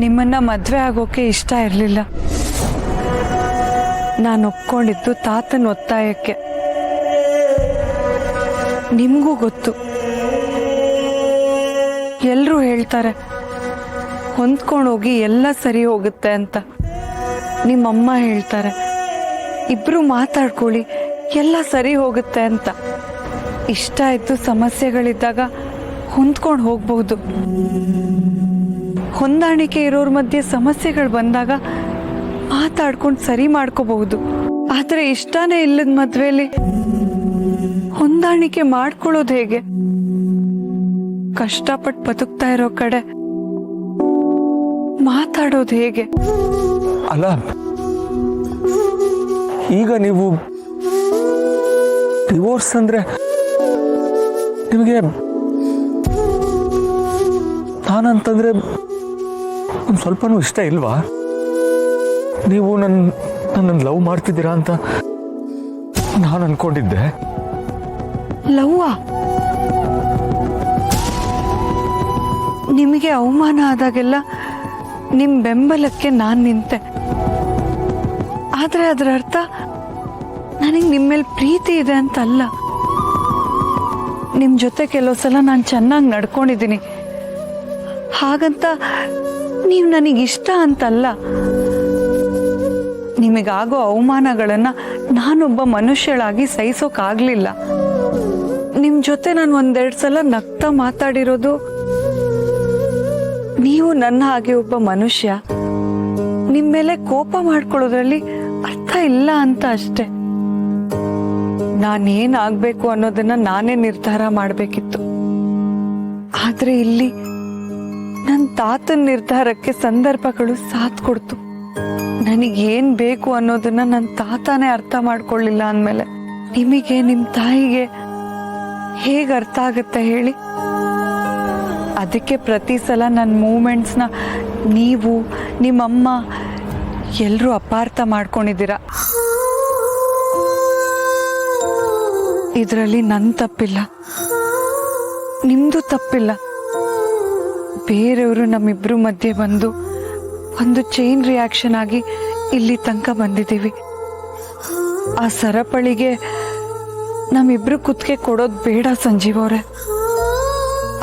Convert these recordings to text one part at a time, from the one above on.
ನಿಮ್ಮನ್ನ ಮದುವೆ ಆಗೋಕೆ ಇಷ್ಟ ಇರಲಿಲ್ಲ. ನಾನು ಒಪ್ಕೊಂಡಿದ್ದು ತಾತನ ಒತ್ತಾಯಕ್ಕೆ. ನಿಮಗೂ ಗೊತ್ತು, ಎಲ್ಲರೂ ಹೇಳ್ತಾರೆ ಹೊಂದ್ಕೊಂಡು ಹೋಗಿ ಎಲ್ಲ ಸರಿ ಹೋಗುತ್ತೆ ಅಂತ. ನಿಮ್ಮಮ್ಮ ಹೇಳ್ತಾರೆ ಇಬ್ರು ಮಾತಾಡ್ಕೊಳ್ಳಿ ಎಲ್ಲ ಸರಿ ಹೋಗುತ್ತೆ ಅಂತ. ಇಷ್ಟ ಆಯ್ತು ಸಮಸ್ಯೆಗಳಿದ್ದಾಗ ಹೊಂದ್ಕೊಂಡು ಹೋಗ್ಬಹುದು. ಹೊಂದಾಣಿಕೆ ಇರೋರ ಮಧ್ಯೆ ಸಮಸ್ಯೆಗಳು ಬಂದಾಗ ಮಾತಾಡ್ಕೊಂಡು ಸರಿ ಮಾಡ್ಕೋಬಹುದು. ಆದ್ರೆ ಇಷ್ಟನೇ ಇಲ್ಲದ ಮದ್ವೆಲಿ ಹೊಂದಾಣಿಕೆ ಮಾಡ್ಕೊಳ್ಳೋದು ಹೇಗೆ? ಕಷ್ಟಪಟ್ಟು ಬದುಕ್ತಾ ಇರೋ ಕಡೆ ಮಾತಾಡೋದು ಹೇಗೆ? ಅಲ್ಲ, ಈಗ ನೀವು ಡಿವೋರ್ಸ್ ಅಂದ್ರೆ ನಿಮಗೆ ನಾನಂತಂದ್ರೆ ಒಂದು ಸ್ವಲ್ಪನೂ ಇಷ್ಟ ಇಲ್ವಾ? ನೀವು ನನ್ನನ್ನು ಲವ್ ಮಾಡ್ತಿದ್ದೀರಾ ಅಂತ ನಾನು ಅನ್ಕೊಂಡಿದ್ದೆ. ಲವ್ವಾ? ನಿಮಗೆ ಅವಮಾನ ಆದಾಗೆಲ್ಲ ನಿಮ್ ಬೆಂಬಲಕ್ಕೆ ನಾನು ನಿಂತೆ. ಆದ್ರೆ ಅದರ ಅರ್ಥ ನನಗೆ ನಿಮ್ಮ ಮೇಲೆ ಪ್ರೀತಿ ಇದೆ ಅಂತ ಅಲ್ಲ. ನಿಮ್ ಜೊತೆ ಕೆಲವು ಸಲ ನಾನು ಚೆನ್ನಾಗಿ ನಡ್ಕೊಂಡಿದ್ದೀನಿ, ಹಾಗಂತ ನೀವು ನನಗಿಷ್ಟ ಅಂತಲ್ಲ. ನಿಮಗಾಗೋ ಅವಮಾನಗಳನ್ನ ನಾನೊಬ್ಬ ಮನುಷ್ಯಳಾಗಿ ಸಹಿಸೋಕಾಗ್ಲಿಲ್ಲ. ನಿಮ್ ಜೊತೆ ನಾನು ಒಂದೆರಡು ಸಲ ನಗ್ತಾ ಮಾತಾಡಿರೋದು ನೀವು ನನ್ನ ಹಾಗೆ ಒಬ್ಬ ಮನುಷ್ಯ, ನಿಮ್ ಮೇಲೆ ಕೋಪ ಮಾಡ್ಕೊಳ್ಳೋದ್ರಲ್ಲಿ ಅರ್ಥ ಇಲ್ಲ ಅಂತ ಅಷ್ಟೆ. ನಾನೇನಾಗ್ಬೇಕು ಅನ್ನೋದನ್ನ ನಾನೇ ನಿರ್ಧಾರ ಮಾಡ್ಬೇಕಿತ್ತು. ಆದ್ರೆ ಇಲ್ಲಿ ನನ್ನ ತಾತನ ನಿರ್ಧಾರಕ್ಕೆ ಸಂದರ್ಭಗಳು ಸಾಥ್ ಕೊಡ್ತು. ನನಗೇನ್ ಬೇಕು ಅನ್ನೋದನ್ನ ನನ್ನ ತಾತನೇ ಅರ್ಥ ಮಾಡ್ಕೊಳ್ಳಿಲ್ಲ ಅಂದ್ಮೇಲೆ ನಿಮಗೆ ನಿಮ್ ತಾಯಿಗೆ ಹೇಗ್ ಅರ್ಥ ಆಗುತ್ತೆ ಹೇಳಿ? ಅದಕ್ಕೆ ಪ್ರತಿ ಸಲ ನನ್ನ ಮೂಮೆಂಟ್ಸ್ನ ನೀವು ನಿಮ್ಮಮ್ಮ ಎಲ್ಲರೂ ಅಪಾರ್ಥ ಮಾಡ್ಕೊಂಡಿದ್ದೀರಾ. ಇದರಲ್ಲಿ ನನ್ನ ತಪ್ಪಿಲ್ಲ, ನಿಮ್ದು ತಪ್ಪಿಲ್ಲ. ಬೇರೆಯವರು ನಮ್ಮಿಬ್ರು ಮಧ್ಯೆ ಬಂದು ಒಂದು ಚೈನ್ ರಿಯಾಕ್ಷನ್ ಆಗಿ ಇಲ್ಲಿ ತನಕ ಬಂದಿದ್ದೀವಿ. ಆ ಸರಪಳಿಗೆ ನಮ್ಮಿಬ್ರು ಕುತ್ತಿಗೆ ಕೊಡೋದು ಬೇಡ ಸಂಜೀವ್ ಅವರೇ.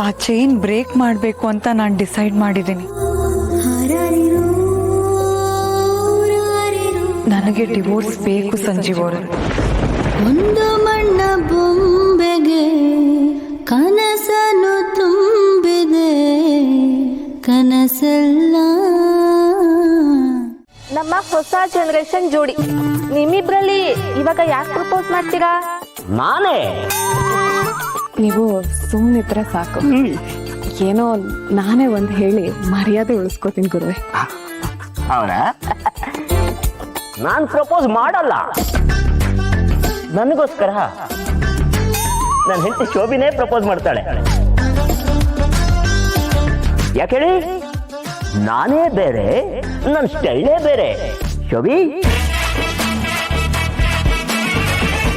ಆ ಚೈನ್ ಬ್ರೇಕ್ ಮಾಡಬೇಕು ಅಂತ ನಾನು ಡಿಸೈಡ್ ಮಾಡಿದ್ದೀನಿ. ನನಗೆ ಡಿವೋರ್ಸ್ ಬೇಕು ಸಂಜೀವ್ ಅವರೇ. ಒಂದು ಮಣ್ಣ ಬೊಂಬೆಗೆ ಕನಸನ್ನು ತುಂಬಿದೆ, ಕನಸಲ್ಲ. ನಮ್ಮ ಹೊಸ ಜನರೇಷನ್ ಜೋಡಿ ನಿಮ್ಮಿಬ್ರಲ್ಲಿ ಇವಾಗ ಯಾಕೆ ಪ್ರಪೋಸ್ ಮಾಡ್ತೀರಾ? ನಾನೇ? ನೀವು ಸುಮ್ಮನಿದ್ರೆ ಸಾಕು. ಏನೋ ನಾನೇ ಒಂದು ಹೇಳಿ ಮರ್ಯಾದೆ ಉಳಿಸ್ಕೋತೀನಿ ಗುರುವೆ. ಅವರ ನಾನ್ ಪ್ರಪೋಸ್ ಮಾಡಲ್ಲ. ನನಗೋಸ್ಕರ ನನ್ನ ಹೆಂಡತಿ ಶೋಭಿನೇ ಪ್ರಪೋಸ್ ಮಾಡ್ತಾಳೆ. ಯಾಕೇಳಿ? ನಾನೇ ಬೇರೆ, ನನ್ನ ಸ್ಟೈಲೇ ಬೇರೆ. ಶೋಭಿ,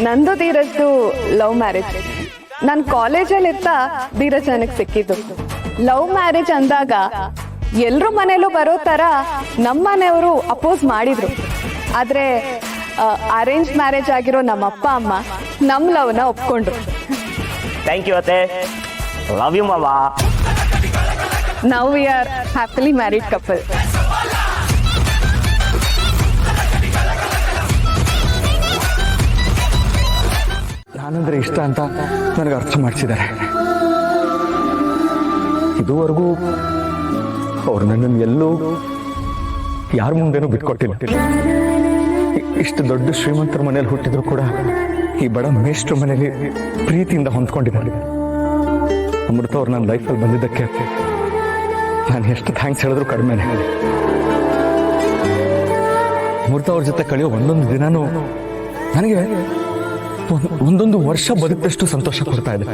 ನಂದು ಧೀರಜ್ದು ಲವ್ ಮ್ಯಾರೇಜ್. ನಾನು ಕಾಲೇಜಲ್ಲಿ ಇರ್ತಾ ಧೀರಜ್ ನನಗೆ ಸಿಕ್ಕಿದ್ದು. ಲವ್ ಮ್ಯಾರೇಜ್ ಅಂದಾಗ ಎಲ್ರ ಮನೇಲೂ ಬರೋ ತರ ನಮ್ಮ ಮನೆಯವರು ಅಪೋಸ್ ಮಾಡಿದ್ರು. ಆದ್ರೆ ಅರೇಂಜ್ ಮ್ಯಾರೇಜ್ ಆಗಿರೋ ನಮ್ಮ ಅಪ್ಪ ಅಮ್ಮ ನಮ್ಮ ಲವ್ನ ಒಪ್ಕೊಂಡ್ರು. ಥ್ಯಾಂಕ್ ಯು ಅತ್ತೆ. ಲವ್ ಯು ಮಾವಾ. Now we are happily married couple. ನಾನಂದ್ರೆ ಇಷ್ಟ ಅಂತ ನನಗೆ ಅರ್ಥ ಮಾಡಿಸಿದ್ದಾರೆ. ಇದುವರೆಗೂ ಅವ್ರು ನನ್ನನ್ನು ಎಲ್ಲೂ ಯಾರ ಮುಂದೆನೂ ಬಿಟ್ಕೊಟ್ಟಿಲ್ಲ. ಇಷ್ಟು ದೊಡ್ಡ ಶ್ರೀಮಂತರ ಮನೇಲಿ ಹುಟ್ಟಿದ್ರು ಕೂಡ ಈ ಬಡ ಮೇಷ್ಟ್ರ ಮನೇಲಿ ಪ್ರೀತಿಯಿಂದ ಹೊಂದ್ಕೊಂಡಿದ್ದಾರೆ. ಅಮೃತ ಅವ್ರು ನನ್ನ ಲೈಫಲ್ಲಿ ಬಂದಿದ್ದಕ್ಕೆ ನಾನು ಎಷ್ಟು ಥ್ಯಾಂಕ್ಸ್ ಹೇಳಿದ್ರು ಕಡಿಮೆನೆ. ಅಮೃತ ಅವ್ರ ಜೊತೆ ಕಳೆಯೋ ಒಂದೊಂದು ದಿನಾನು ನನಗೆ ಒಂದೊಂದು ವರ್ಷ ಬದುಕದಷ್ಟು ಸಂತೋಷ ಕೊಡ್ತಾ ಇದೆ.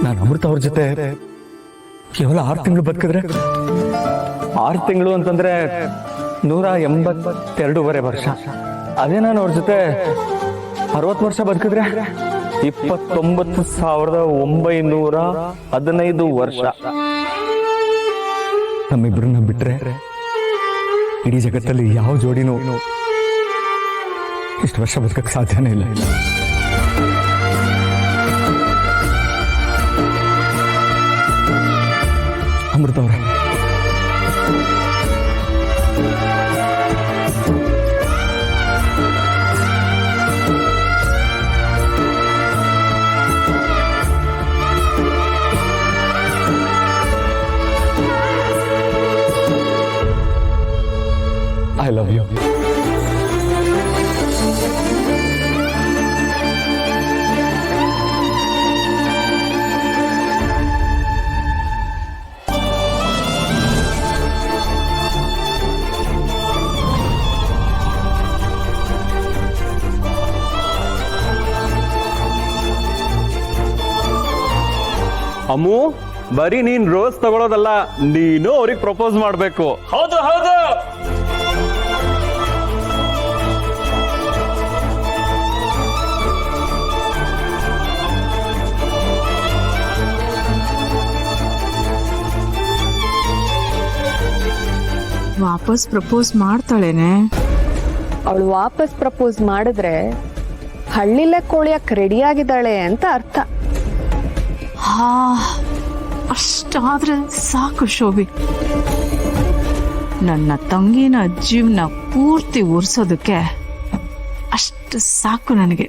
ನಾನು ಅಮೃತ ಅವ್ರ ಜೊತೆ ಕೇವಲ 6 ತಿಂಗಳು ಬದುಕಿದ್ರೆ, 6 ತಿಂಗಳು ಅಂತಂದ್ರೆ 182.5 ವರ್ಷ. ಅದೇ ನಾನು ಅವ್ರ ಜೊತೆ 60 ವರ್ಷ ಬದುಕಿದ್ರೆ 29,915 ವರ್ಷ. ನಮ್ಮಿಬ್ಬರನ್ನ ಬಿಟ್ರೆ ಇಡೀ ಜಗತ್ತಲ್ಲಿ ಯಾವ ಜೋಡಿನೂ ಇಷ್ಟು ವರ್ಷ ಬದುಕಕ್ಕೆ ಸಾಧ್ಯನೇ ಇಲ್ಲ. ಅಮೃತ ಅವರೇ, I love you. ಅಮ್ಮು, ಬರೀ ನೀನ್ ರೋಸ್ ತಗೊಳೋದಲ್ಲ, ನೀನು ಅವ್ರಿಗೆ ಪ್ರಪೋಸ್ ಮಾಡ್ಬೇಕು. ಹೌದು ಹೌದು. ವಾಪಸ್ ಪ್ರಪೋಸ್ ಮಾಡ್ತಾಳೇನೆ? ಅವಳು ವಾಪಸ್ ಪ್ರಪೋಸ್ ಮಾಡಿದ್ರೆ ಹಳ್ಳಿಲೆ ಕೋಳಿಯಕ್ಕೆ ರೆಡಿ ಆಗಿದ್ದಾಳೆ ಅಂತ ಅರ್ಥ. ಹಾ, ಅಷ್ಟಾದ್ರೆ ಸಾಕು ಶೋಭಿ. ನನ್ನ ತಂಗಿನ ಜೀವನ ಪೂರ್ತಿ ಉರ್ಸೋದಕ್ಕೆ ಅಷ್ಟು ಸಾಕು ನನಗೆ.